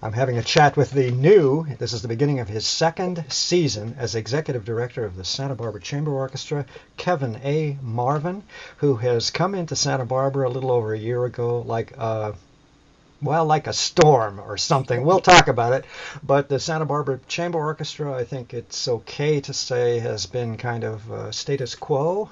I'm having a chat with this is the beginning of his second season as executive director of the Santa Barbara Chamber Orchestra, Kevin A. Marvin, who has come into Santa Barbara a little over a year ago, like a storm or something. We'll talk about it. But the Santa Barbara Chamber Orchestra, I think it's okay to say, has been kind of status quo.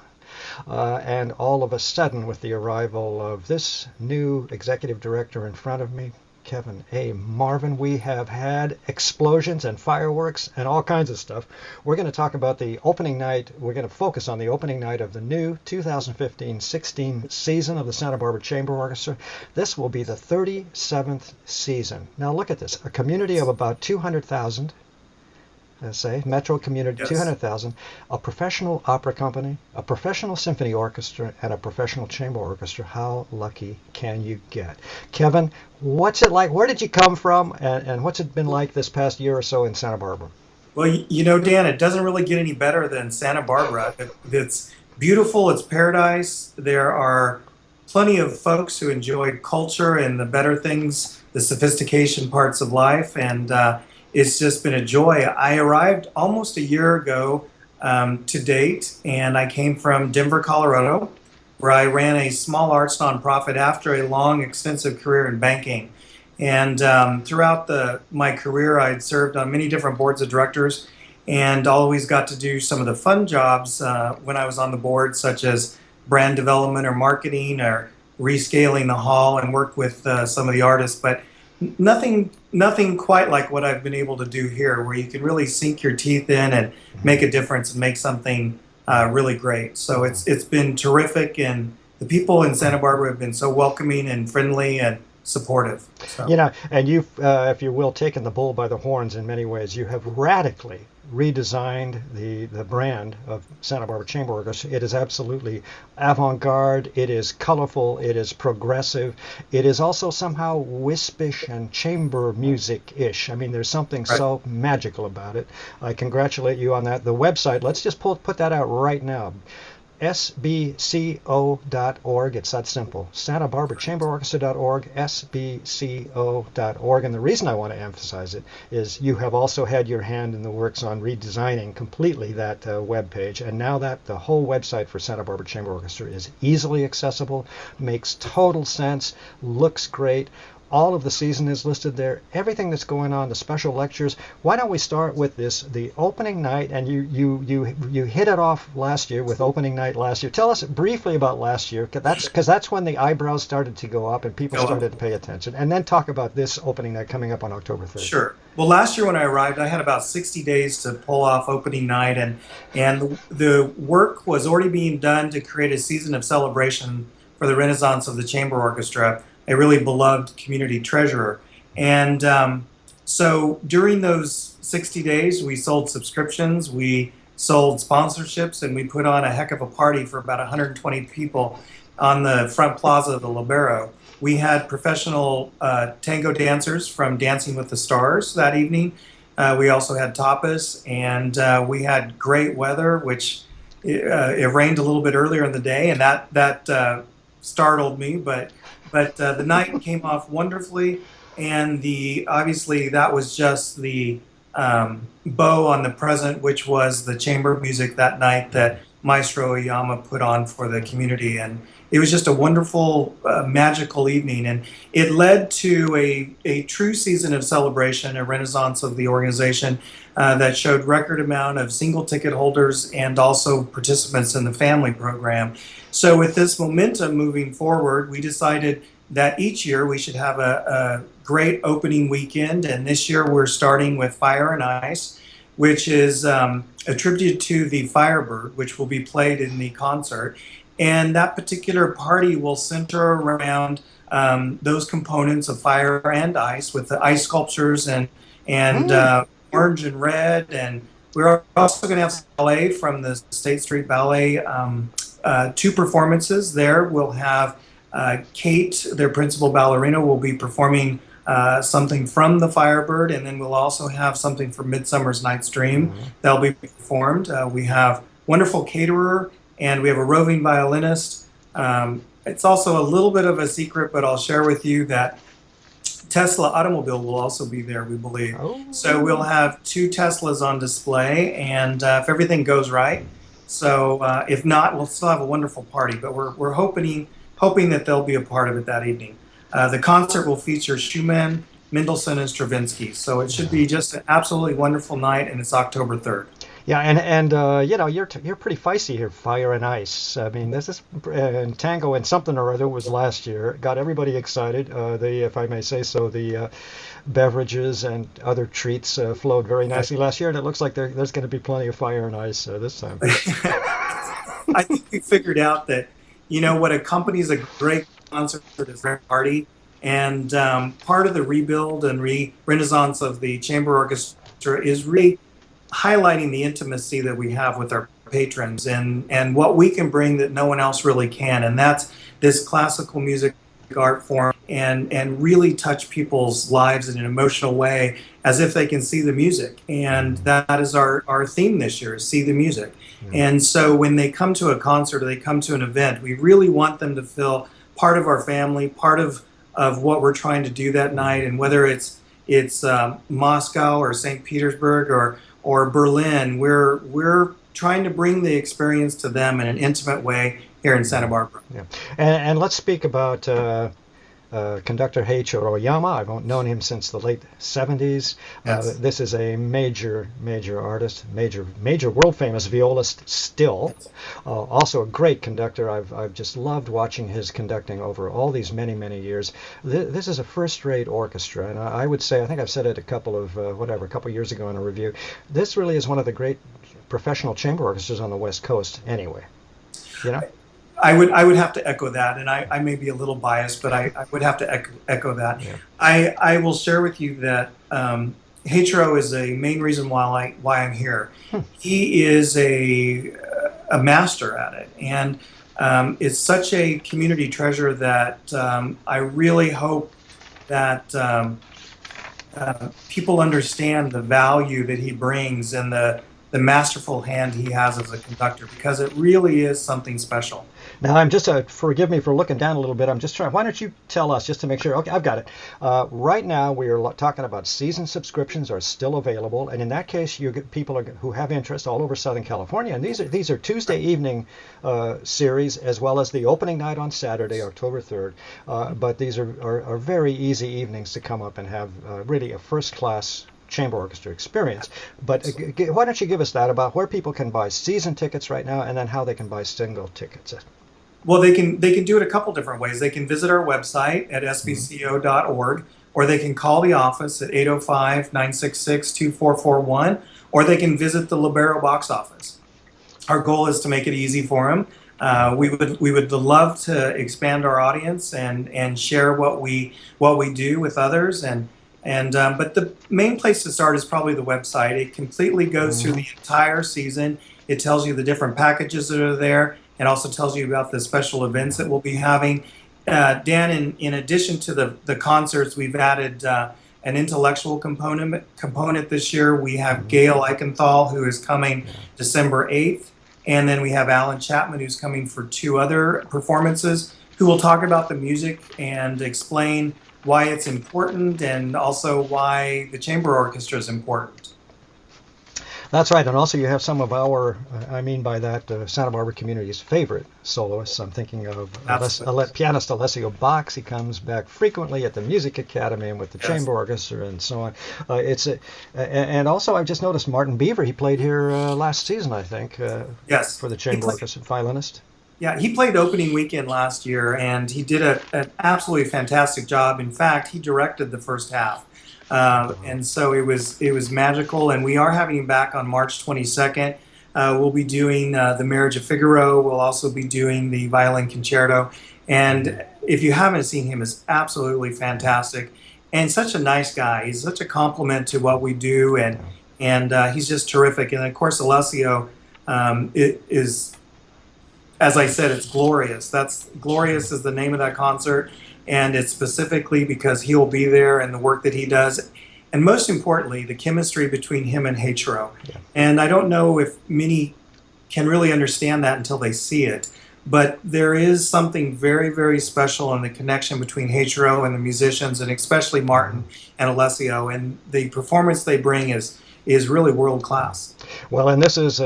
And all of a sudden, with the arrival of this new executive director in front of me, Kevin A. Marvin, we have had explosions and fireworks and all kinds of stuff. We're going to talk about the opening night. We're going to focus on the opening night of the new 2015-16 season of the Santa Barbara Chamber Orchestra. This will be the 37th season. Now look at this, a community of about 200,000. Let's say metro community, Yes. 200,000, a professional opera company, a professional symphony orchestra, and a professional chamber orchestra. How lucky can you get? Kevin, what's it like? Where did you come from, and what's it been like this past year or so in Santa Barbara? Well, Dan, it doesn't really get any better than Santa Barbara. It's beautiful, it's paradise. There are plenty of folks who enjoy culture and the better things, the sophistication parts of life, and it's just been a joy. I arrived almost a year ago to date, and I came from Denver, Colorado, where I ran a small arts nonprofit after a long, extensive career in banking. And throughout my career, I'd served on many different boards of directors and always got to do some of the fun jobs when I was on the board, such as brand development or marketing or rescaling the hall and work with some of the artists. But nothing quite like what I've been able to do here, where you can really sink your teeth in and make a difference and make something really great. So it's been terrific, and the people in Santa Barbara have been so welcoming and friendly and supportive. So. And you've, if you will, taken the bull by the horns in many ways. You have radically redesigned the brand of Santa Barbara Chamber Orchestra. It is absolutely avant-garde, it is colorful, it is progressive, it is also somehow wispish and chamber music-ish. I mean, there's something Right. so magical about it. I congratulate you on that. The website, let's just put that out right now. sbco.org. It's that simple. Santa Barbara Chamber Orchestra.org, sbco.org. And the reason I want to emphasize it is you have also had your hand in the works on redesigning completely that web page. And now that the whole website for Santa Barbara Chamber Orchestra is easily accessible, makes total sense, looks great. All of the season is listed there. Everything that's going on, the special lectures. Why don't we start with the opening night? And you hit it off last year with opening night last year. Tell us briefly about last year, because that's when the eyebrows started to go up and people started to pay attention. And then talk about this opening night coming up on October 3rd. Sure. Well, last year when I arrived, I had about 60 days to pull off opening night, and the work was already being done to create a season of celebration for the Renaissance of the Chamber Orchestra, a really beloved community treasurer. And so during those 60 days, we sold subscriptions, we sold sponsorships, and we put on a heck of a party for about 120 people on the front plaza of the Lobero. We had professional tango dancers from Dancing with the Stars that evening. We also had tapas, and we had great weather, which it rained a little bit earlier in the day, and that startled me, but the night came off wonderfully, and obviously that was just the bow on the present, which was the chamber music that night that Maestro Oyama put on for the community, and it was just a wonderful, magical evening, and it led to a true season of celebration, a renaissance of the organization that showed record amount of single ticket holders and also participants in the family program. So with this momentum moving forward, we decided that each year we should have a great opening weekend, and this year we're starting with Fire and Ice, which is attributed to the Firebird, which will be played in the concert. And that particular party will center around those components of fire and ice, with the ice sculptures and orange and red. And we're also going to have ballet from the State Street Ballet. Two performances there. We'll have Kate, their principal ballerina, will be performing something from the Firebird, and then we'll also have something from Midsummer's Night's Dream that'll be performed. We have wonderful caterer, and we have a roving violinist. It's also a little bit of a secret, but I'll share with you that Tesla automobile will also be there, we believe. Oh, So we'll have 2 Teslas on display, and if everything goes right. So if not, we'll still have a wonderful party. But we're hoping that they'll be a part of it that evening. The concert will feature Schumann, Mendelssohn, and Stravinsky. So it should be just an absolutely wonderful night, and it's October 3rd. yeah, and you know, you're pretty feisty here, Fire and Ice. I mean, this is Tango and something or other was last year. Got everybody excited. If I may say so, the beverages and other treats flowed very nicely last year, and it looks like there's going to be plenty of Fire and Ice this time. I think we figured out that, what accompanies a great concert is a party. And part of the rebuild and renaissance of the chamber orchestra is really highlighting the intimacy that we have with our patrons and what we can bring that no one else really can. And that's this classical music art form and really touch people's lives in an emotional way as if they can see the music. And that is our theme this year, is see the music. And so when they come to a concert or they come to an event, we really want them to feel part of our family, part of what we're trying to do that night. And whether it's Moscow or St. Petersburg or Berlin, we're trying to bring the experience to them in an intimate way here in Santa Barbara. Yeah, and let's speak about conductor Hecho Oyama. I've known him since the late 70s. Yes. This is a major artist, major world famous violist still. Also a great conductor. I've just loved watching his conducting over all these many years. This is a first-rate orchestra, and I would say, I think I've said it a couple years ago in a review. This really is one of the great professional chamber orchestras on the West Coast. Anyway, I would have to echo that, and I may be a little biased, but I would have to echo that. Yeah. I will share with you that Hecho is a main reason why I'm here. He is a master at it, and it's such a community treasure that I really hope that people understand the value that he brings and the masterful hand he has as a conductor, because it really is something special. Now, I'm just, forgive me for looking down a little bit. I'm just trying, why don't you tell us, just to make sure, okay, I've got it. Right now, we are talking about season subscriptions are still available. And in that case, you get people who have interest all over Southern California. And these are Tuesday evening series, as well as the opening night on Saturday, October 3rd. But these are very easy evenings to come up and have really a first-class chamber orchestra experience. But why don't you give us that about where people can buy season tickets right now, and then how they can buy single tickets? Well, they can do it a couple different ways. They can visit our website at sbco.org, or they can call the office at 805-966-2441, or they can visit the Lobero box office. Our goal is to make it easy for them. We would love to expand our audience and share what we do with others, but the main place to start is probably the website. It completely goes through the entire season. It tells you the different packages that are there, and also tells you about the special events that we'll be having. Dan, in addition to the concerts, we've added an intellectual component this year. We have Gail Eichenthal, who is coming December 8th, and then we have Alan Chapman, who's coming for 2 other performances, who will talk about the music and explain why it's important, and also why the chamber orchestra is important. That's right, and also you have some of our, I mean by that, Santa Barbara community's favorite soloists. I'm thinking of pianist Alessio Box. He comes back frequently at the Music Academy and with the chamber orchestra and so on. And also I've just noticed Martin Beaver. He played here last season, I think, for the chamber orchestra, violinist. Yeah, he played opening weekend last year, and he did an absolutely fantastic job. In fact, he directed the first half. And so it was magical, and we are having him back on March 22nd. We'll be doing The Marriage of Figaro. We'll also be doing the Violin Concerto. And if you haven't seen him, it's absolutely fantastic. And such a nice guy. He's such a compliment to what we do, and he's just terrific. And of course, Alessio is, as I said, it's Glorious. Glorious is the name of that concert. And it's specifically because he will be there and the work that he does. And most importantly, the chemistry between him and Hecho. Yeah. And I don't know if many can really understand that until they see it. But there is something very, very special in the connection between Hecho and the musicians, and especially Martin and Alessio, and the performance they bring is really world class. Well, and this is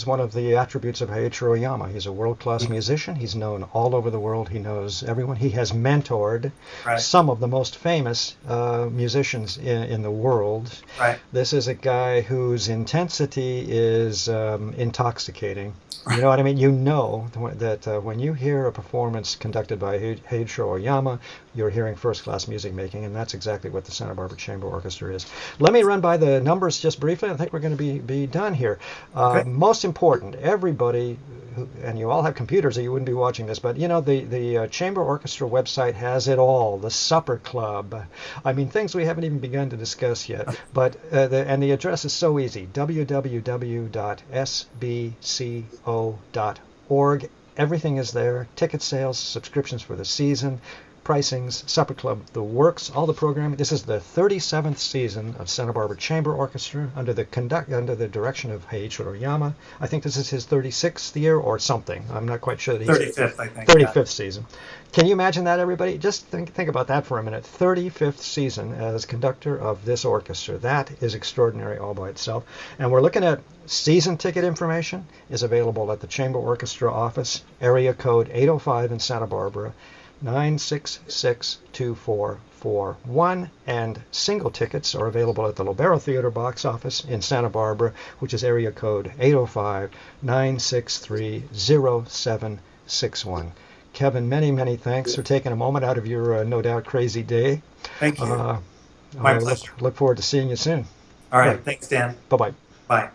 one of the attributes of Hecho Oyama. He's a world-class musician. He's known all over the world. He knows everyone. He has mentored Right. some of the most famous musicians in the world. Right. This is a guy whose intensity is intoxicating. You know what I mean? You know that when you hear a performance conducted by Hecho Oyama, you're hearing first-class music making, and that's exactly what the Santa Barbara Chamber Orchestra is. Let me run by the numbers just briefly. I think we're going to be done here. Okay. Most important, everybody, and you all have computers or you wouldn't be watching this, but you know, the Chamber Orchestra website has it all. The supper club. I mean, things we haven't even begun to discuss yet. But the address is so easy, www.sbco.org. Everything is there. Ticket sales, subscriptions for the season, pricings, supper club, the works, all the programming. This is the 37th season of Santa Barbara Chamber Orchestra under the direction of Hecho Oyama. I think this is his 36th year or something. I'm not quite sure that he's 35th, I think. 35th season. Can you imagine that, everybody? Just think about that for a minute. 35th season as conductor of this orchestra. That is extraordinary all by itself. And we're looking at season ticket information is available at the Chamber Orchestra office, area code 805 in Santa Barbara, 9662441, and single tickets are available at the Lobero Theatre box office in Santa Barbara, which is area code 805-963-0761. Kevin, many thanks for taking a moment out of your no doubt crazy day. Thank you. My My pleasure. Look forward to seeing you soon. All right. Thanks, Dan. Bye-bye. Bye.